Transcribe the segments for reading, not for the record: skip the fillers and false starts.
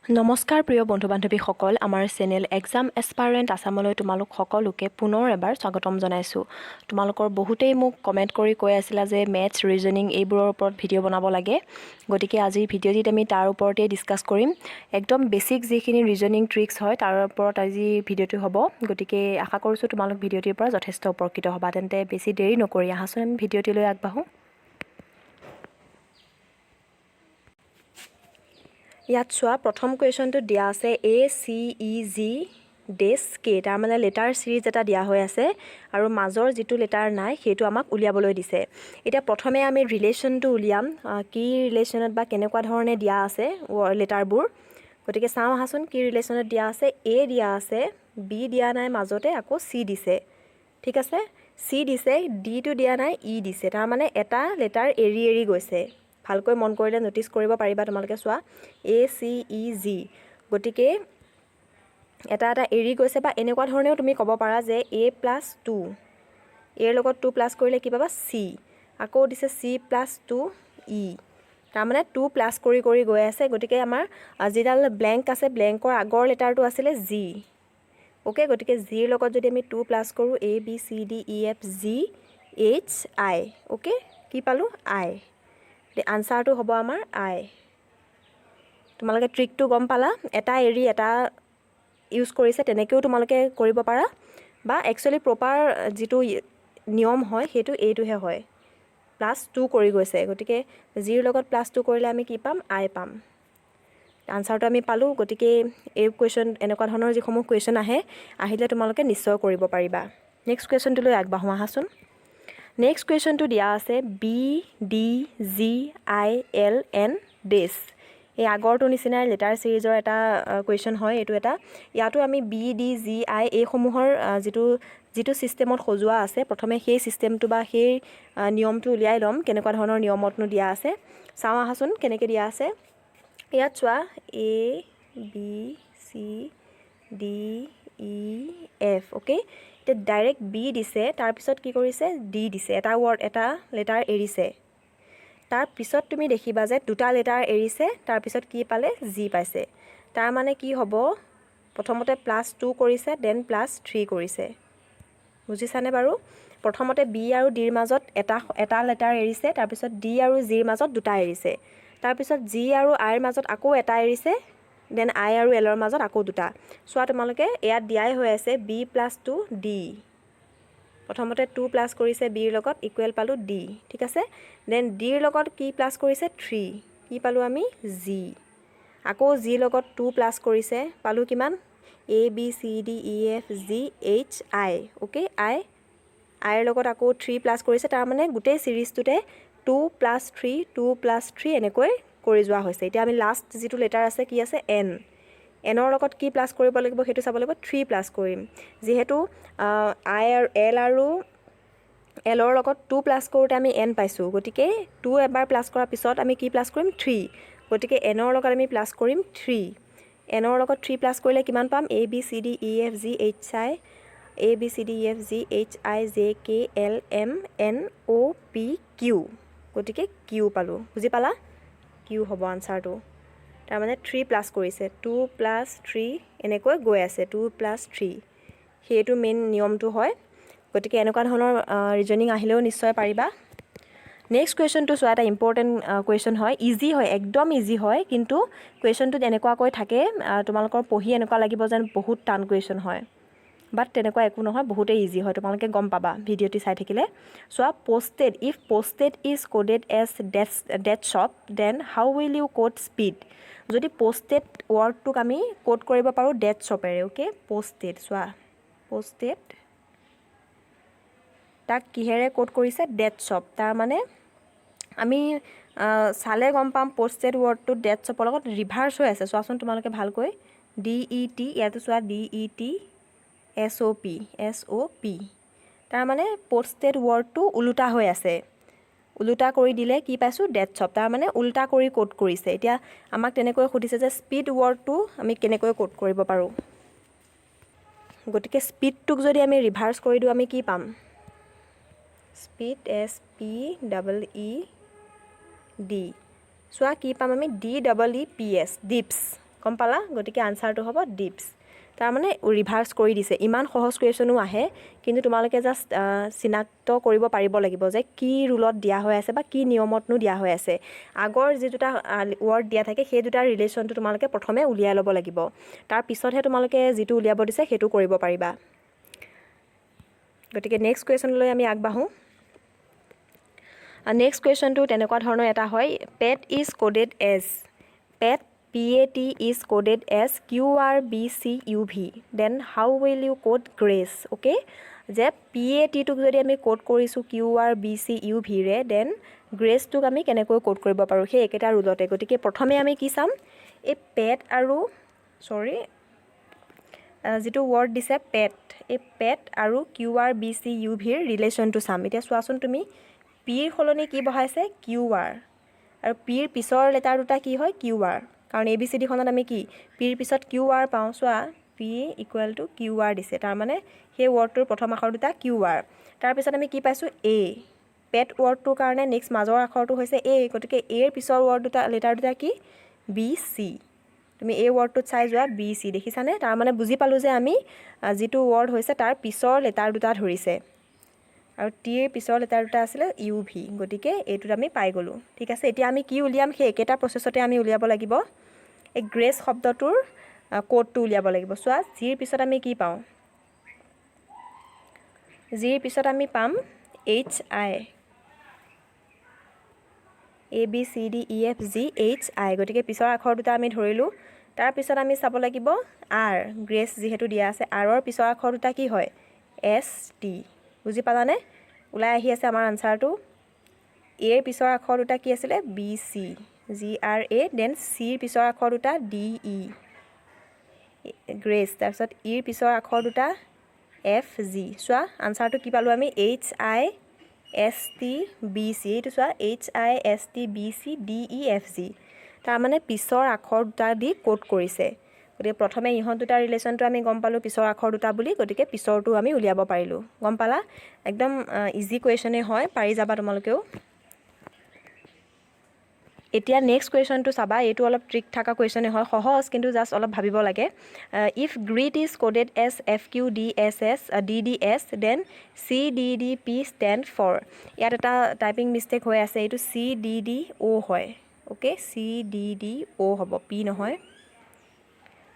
নমস্কাৰ প্ৰিয় বন্ধু বান্ধৱীসকল, আমাৰ চেনেল এক্সাম এছপাৰেণ্ট আছামলৈ তোমালোক সকলোকে পুনৰ এবাৰ স্বাগতম জনাইছোঁ। তোমালোকৰ বহুতেই মোক কমেণ্ট কৰি কৈ আছিলা যে মেথছ, ৰিজনিং এইবোৰৰ ওপৰত ভিডিঅ' বনাব লাগে। গতিকে আজিৰ ভিডিঅ'টিত আমি তাৰ ওপৰতেই ডিছকাছ কৰিম। একদম বেছিক যিখিনি ৰিজনিং ট্ৰিক্স হয় তাৰ ওপৰত আজি ভিডিঅ'টো হ'ব। গতিকে আশা কৰিছোঁ তোমালোক ভিডিঅ'টিৰ পৰা যথেষ্ট উপকৃত হ'বা। তেন্তে বেছি দেৰি নকৰি আহাচোন আমি ভিডিঅ'টিলৈ আগবাঢ়োঁ। ইয়াত চোৱা, প্ৰথম কুৱেশ্যনটো দিয়া আছে ACEG ডেছ কে, তাৰমানে লেটাৰ ছিৰিজ এটা দিয়া হৈ আছে আৰু মাজৰ যিটো লেটাৰ নাই সেইটো আমাক উলিয়াবলৈ দিছে। এতিয়া প্ৰথমে আমি ৰিলেশ্যনটো উলিয়াম, কি ৰিলেশ্যনত বা কেনেকুৱা ধৰণে দিয়া আছে লেটাৰবোৰ। গতিকে চাওঁ আহাচোন কি ৰিলেশ্যনত দিয়া আছে। A দিয়া আছে, B দিয়া নাই মাজতে, আকৌ C দিছে। ঠিক আছে, C দিছে, Dটো দিয়া নাই, E দিছে। তাৰমানে এটা লেটাৰ এৰি এৰি গৈছে। ভালকৈ মন কৰিলে ন'টিছ কৰিব পাৰিবা তোমালোকে। চোৱা, ACEG, গতিকে এটা এটা এৰি গৈছে। বা এনেকুৱা ধৰণেও তুমি ক'ব পাৰা যে A+2, এৰ লগত 2 প্লাছ কৰিলে কি পাবা? C। আকৌ দিছে C+2E, তাৰমানে 2 প্লাছ কৰি কৰি গৈ আছে। গতিকে আমাৰ যিডাল ব্লেংক আছে, ব্লেংকৰ আগৰ লেটাৰটো আছিলে G। অ'কে, গতিকে জিৰ লগত যদি আমি 2 প্লাছ কৰোঁ, ABCDEFGHI, অ'কে, কি পালোঁ? I। আনচাৰটো হ'ব আমাৰ I। তোমালোকে ট্ৰিকটো গম পালা, এটা এৰি এটা ইউজ কৰিছে, তেনেকৈও তোমালোকে কৰিব পাৰা। বা একচুৱেলি প্ৰপাৰ যিটো নিয়ম হয় সেইটো এইটোহে হয়, +2 কৰি গৈছে। গতিকে জিৰ লগত +2 কৰিলে আমি কি পাম? I পাম। আনচাৰটো আমি পালোঁ। গতিকে এই কুৱেশ্যন, এনেকুৱা ধৰণৰ যিসমূহ কুৱেশ্যন আহিলে তোমালোকে নিশ্চয় কৰিব পাৰিবা। নেক্সট কুৱেশ্যনটোলৈ আগবাঢ়োঁ আহাচোন। নেক্সট কুৱেশ্যনটো দিয়া আছে BDGILN ডেছ। এই আগৰটো নিচিনাই লেটাৰ ছিৰিজৰ এটা কুৱেশ্যন হয় এইটো এটা। ইয়াতো আমি BDGI এইসমূহৰ যিটো ছিষ্টেমত সজোৱা আছে, প্ৰথমে সেই ছিষ্টেমটো বা সেই নিয়মটো উলিয়াই ল'ম, কেনেকুৱা ধৰণৰ নিয়মতনো দিয়া আছে। চাওঁ আহাচোন কেনেকৈ দিয়া আছে। ইয়াত চোৱা, ABCDEF, অ'কে। এতিয়া ডাইৰেক্ট B দিছে, তাৰপিছত কি কৰিছে? D দিছে, এটা লেটাৰ এৰিছে। তাৰপিছত তুমি দেখিবা যে দুটা লেটাৰ এৰিছে, তাৰপিছত কি পালে? G পাইছে। তাৰমানে কি হ'ব? প্ৰথমতে +2 কৰিছে, দেন +3 কৰিছে। বুজিছানে বাৰু? প্ৰথমতে B আৰু Dৰ মাজত এটা লেটাৰ এৰিছে, তাৰপিছত D আৰু Gৰ মাজত দুটা এৰিছে, তাৰপিছত G আৰু Iৰ মাজত আকৌ এটা এৰিছে, দেন I আৰু Lৰ মাজত আকৌ দুটা। চোৱা তোমালোকে, ইয়াত দিয়াই হৈ আছে B+2D। প্ৰথমতে 2 প্লাছ কৰিছে Bৰ লগত, ইকুৱেল পালোঁ D। ঠিক আছে, দেন Dৰ লগত কি প্লাছ কৰিছে? 3, কি পালোঁ আমি? G। আকৌ Gৰ লগত 2 প্লাছ কৰিছে, পালোঁ কিমান? ABCDEFGHI, অ'কে, Iৰ লগত আকৌ 3 প্লাছ কৰিছে। তাৰমানে গোটেই ছিৰিজটোতে 2 + 3, 2 + 3 এনেকৈ কৰি যোৱা হৈছে। এতিয়া আমি লাষ্ট যিটো লেটাৰ আছে, কি আছে? N। Nৰ লগত কি প্লাছ কৰিব লাগিব সেইটো চাব লাগিব, 3 প্লাছ কৰিম। যিহেতু L আৰু Lৰ লগত 2 প্লাছ কৰোঁতে আমি N পাইছোঁ, গতিকে 2 এবাৰ প্লাছ কৰাৰ পিছত আমি কি প্লাছ কৰিম? 3। গতিকে Nৰ লগত আমি প্লাছ কৰিম 3। Nৰ লগত 3 প্লাছ কৰিলে কিমান পাম? ABCDEFGHI, JKLMNOPQ, গতিকে Q পালোঁ। বুজি পালা? Q হ'ব আনচাৰটো। তাৰমানে 3 প্লাছ কৰিছে, 2 + 3 এনেকৈ গৈ আছে, 2 + 3, সেইটো মেইন নিয়মটো হয়। গতিকে এনেকুৱা ধৰণৰ ৰিজনিং আহিলেও নিশ্চয় পাৰিবা। নেক্সট কুৱেশ্যনটো চোৱা, এটা ইম্পৰ্টেণ্ট কুৱেশ্যন হয়, ইজি হয়, একদম ইজি হয়, কিন্তু কুৱেশ্যনটোত এনেকুৱাকৈ থাকে তোমালোকৰ পঢ়ি এনেকুৱা লাগিব যেন বহুত টান কুৱেশ্যন হয়, বাট তেনেকুৱা একো নহয়, বহুতেই ইজি হয়, তোমালোকে গম পাবা ভিডিঅ'টি চাই থাকিলে। চোৱা, if posted is coded as dead shop, then how will you code speed? যদি posted ৱৰ্ডটোক আমি কোড কৰিব পাৰোঁ ডেড শ্বপেৰে, অ'কে। posted, চোৱা, posted তাক কিহেৰে কোড কৰিছে? Dead shop. তাৰমানে আমি চালে গম পাম posted ৱৰ্ডটো ডেড শ্বপৰ লগত ৰিভাৰ্চ হৈ আছে। চোৱাচোন তোমালোকে ভালকৈ, DET, ইয়াতো চোৱা DETSOP, তাৰমানে posted ৱৰ্ডটো ওলোটা হৈ আছে। ওলোটা কৰি দিলে কি পাইছোঁ? Dead shop. তাৰমানে ওলোটা কৰি কোড কৰিছে। এতিয়া আমাক তেনেকৈ সুধিছে যে স্পীড ৱৰ্ডটো আমি কেনেকৈ কোড কৰিব পাৰোঁ। গতিকে স্পীডটোক যদি আমি ৰিভাৰ্চ কৰি দিওঁ, আমি কি পাম? Speed, SPEED। চোৱা কি পাম আমি? DEEPS, ডিপছ। গম পালা গতিকে আনসাৰটো হ'ব ডিপছ তাৰ মানে ৰিভাৰ্স কৰি দিছে ইমান সহজ কুৱেশ্যনো আহে কিন্তু তোমালোকে জাস্ট চিনাক্ত কৰিব পাৰিব লাগিব যে কি ৰুলত দিয়া হৈ আছে বা কি নিয়মতনো দিয়া হৈ আছে আগৰ যি দুটা ৱৰ্ড দিয়া থাকে সেই দুটাৰ ৰিলেশ্যনটো তোমালোকে প্ৰথমে উলিয়াই ল'ব লাগিব তাৰ পিছতহে তোমালোকে যিটো উলিয়াব দিছে সেইটো কৰিব পাৰিবা গতিকে নেক্সট কুৱেশ্যনলৈ আমি আগবাঢ়োঁ নেক্সট কুৱেশ্যনটো তেনেকুৱা ধৰণৰ এটা হয় pat is coded as pat PAT is coded as QRBCUV then how will you code grace okay যে PAT টোক যদি আমি কোড কৰিছো QRBCUV ৰে then grace টোক আমি কেনেকৈ কোড কৰিব পাৰো সেই একেটা ৰুলতে গতিকে প্ৰথমে আমি কি চাম এই পেট আৰু যিটো ৱৰ্ড দিছে পেট এই পেট আৰু QRBCUV ৰ ৰিলেশ্যনটো চাম এতিয়া চোৱাচোন তুমি P ৰ সলনি কি বহাইছে QR আৰু P ৰ পিছৰ লেটাৰ দুটা কি হয় QR কাৰণ ABCD খনত আমি কি P ৰ পিছত QR পাওঁ চোৱা P = QR দিছে তাৰ মানে সেই ৱৰ্ডটোৰ প্ৰথম আখৰ দুটা QR তাৰ পিছত আমি কি পাইছো A পেট ৱৰ্ডটোৰ কাৰণে নেক্সট মাজৰ আখৰটো হৈছে A গতিকে A ৰ পিছৰ ৱৰ্ড দুটা লেটাৰ দুটা কি BC তুমি এই ৱৰ্ডটোত চাই যোৱা BC দেখিছানে তাৰ মানে বুজি পালো যে আমি যিটো ৱৰ্ড হৈছে তাৰ পিছৰ লেটাৰ দুটা ধৰিছে আৰু T ৰ পিছৰ লেটাৰ দুটা আছিলে UV গতিকে এইটোত আমি পাই গলো ঠিক আছে এতিয়া আমি কি উলিয়াম সেই একেটা প্ৰচেছতে আমি উলিয়াব লাগিব এই গ্ৰেছ শব্দটোৰ কোডটো উলিয়াব লাগিব চোৱা জিৰ পিছত আমি কি পাওঁ জিৰ পিছত আমি পাম HI ABCDEFG HI গতিকে পিছৰ আখৰ দুটা আমি ধৰিলো তাৰ পিছত আমি চাব লাগিব R গ্ৰেছ যেহেতু দিয়া আছে R ৰ পিছৰ আখৰ দুটা কি হয় ST বুজি পালানে ওলাই আহি আছে আমাৰ আনসাৰটো A ৰ পিছৰ আখৰ দুটা কি আছিল BC GRA দেন C ৰ পিছৰ আখৰ দুটা DE গ্ৰেছ তাৰ পিছত E ৰ পিছৰ আখৰ দুটা FG চোৱা আনসাৰটো কি পালো আমি HISTBC এইটো চোৱা HISTBC DEFG তাৰ মানে পিছৰ আখৰ দুটা দি কোড কৰিছে গতিকে প্ৰথমে ইহঁত দুটা ৰিলেশ্যনটো আমি গম পালো পিছৰ আখৰ দুটা বুলি গতিকে পিছৰটো আমি উলিয়াব পাৰিলো গম পালা একদম ইজি কুৱেশ্যনে হয় পাৰি যাবা তোমালোকেও এতিয়া নেক্সট কুৱেশ্যনটো চাবা এইটো অলপ ট্ৰিক থকা কুৱেশ্যনে হয় সহজ কিন্তু জাস্ট অলপ ভাবিব লাগে if grid is coded as FQDSS DDS then CDDP stand for ইয়াত এটা টাইপিং মিষ্টেক হৈ আছে এইটো CDDO হয় ওকে CDDO হ'ব P নহয়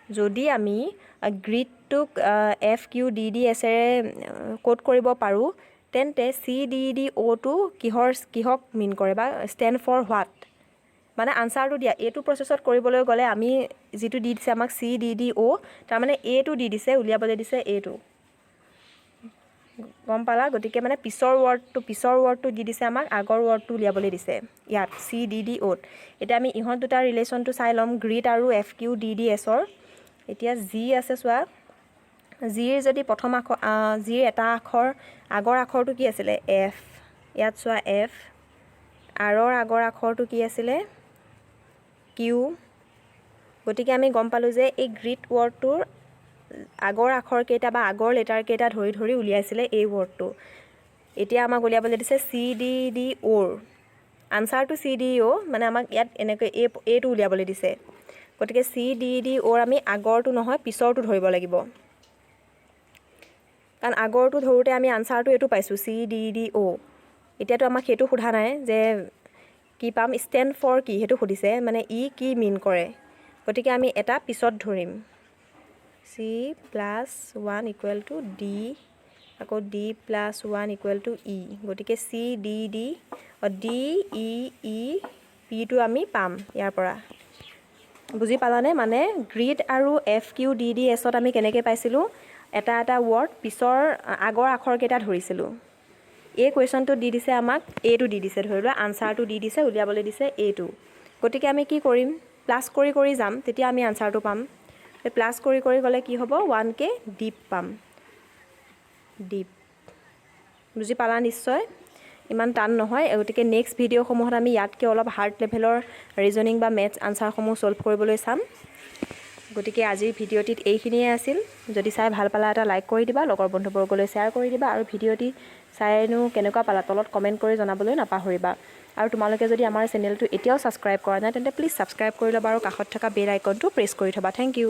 যদি আমি গ্ৰিডটোক FQDDS এৰে কোড কৰিব পাৰো তেন্তে CDDO টো কিহক মিন কৰে বা ষ্টেণ্ড ফৰ হোৱাট মানে আনসাৰটো দিয়া এটো প্ৰসেছত কৰিবলৈ গলে আমি যেটো দি দিছে আমাক CDDO তাৰ মানে A টো দি দিছে উলিয়াবলৈ দিছে A টো গম পালা গতিকে মানে পিছৰ ৱৰ্ডটো দি দিছে আমাক আগৰ ৱৰ্ডটো উলিয়াবলৈ দিছে ইয়াত CDDO এটা আমি ইহঁত দুটা ৰিলেশ্যনটো চাই লম গ্ৰিড আৰু FQDDS ৰ এতিয়া G আছে চোৱা G ৰ যদি প্ৰথম আখৰ G ৰ এটা আখৰ আগৰ আখৰটো কি আছিল F ইয়াত চোৱা F R ৰ আগৰ আখৰটো কি আছিল Q গতিকে আমি গম পালো যে এই গ্ৰিড ৱৰ্ডটোৰ আগৰ আখৰ কেইটা বা আগৰ লেটাৰ কেইটা ধৰি ধৰি উলিয়াইছিলে এই ৱৰ্ডটো এতিয়া আমাক উলিয়াবলৈ দিছে CDDO আনসাৰটো CDDO মানে আমাক ইয়াত এনেকৈ A টো উলিয়াবলৈ দিছে গতিকে CDDO আমি আগৰটো নহয় পিছৰটো ধৰিব লাগিব কাৰণ আগৰটো ধৰোতে আমি আনসাৰটো এটো পাইছো CDDO এতিয়াতো আমাক হেতু সোধা নাই যে কি পাম ষ্টেণ্ড ফৰ কি হেতু সুধিছে মানে ই কি মিন কৰে গতিকে আমি এটা পিছত ধৰিম C + 1 = D আকৌ D + 1 = E গতিকে CDD DEE P টো আমি পাম ইয়াৰ পৰা বুজি পালানে মানে গ্ৰিড আৰু FQDDS ত আমি কেনেকৈ পাইছিলো এটা ৱৰ্ড পিছৰ আগৰ আখৰ কেইটা ধৰিছিলো এই কুৱেশ্যনটো দি দিছে আমাক A টো দি দিছে ধৰিলোৱা আনসাৰটো দি দিছে উলিয়াবলৈ দিছে A টো গতিকে আমি কি কৰিম প্লাস কৰি যাম তেতিয়া আমি আনসাৰটো পাম প্লাস কৰি গলে কি হ'ব 1k ডিপ পাম ডিপ বুজি পালা নিশ্চয় ইমান টান নহয় গতিকে নেক্সট ভিডিও সমূহত আমি ইয়াতকে অলপ হাৰ্ড লেভেলৰ ৰিজনিং বা মেথছ আনসাৰ সমূহ সলভ কৰিবলৈ চাম গতিকে আজিৰ ভিডিওটিত এইখিনিয়ে আছিল যদি চাই ভাল পালা এটা লাইক কৰি দিবা লগৰ বন্ধুবৰ্গলৈ শ্বেয়াৰ কৰি দিবা আৰু ভিডিওটি চাইনো কেনেকুৱা পালা তলত কমেন্ট কৰি জনাবলৈ নাপাহৰিবা আৰু তোমালোকে যদি আমাৰ চেনেলটো এতিয়াও ছাবস্ক্ৰাইব কৰা নাই তেন্তে প্লিজ ছাবস্ক্ৰাইব কৰি ল'বা আৰু কাষত থকা বেল আইকনটো প্ৰেছ কৰি থ'বা। Thank U.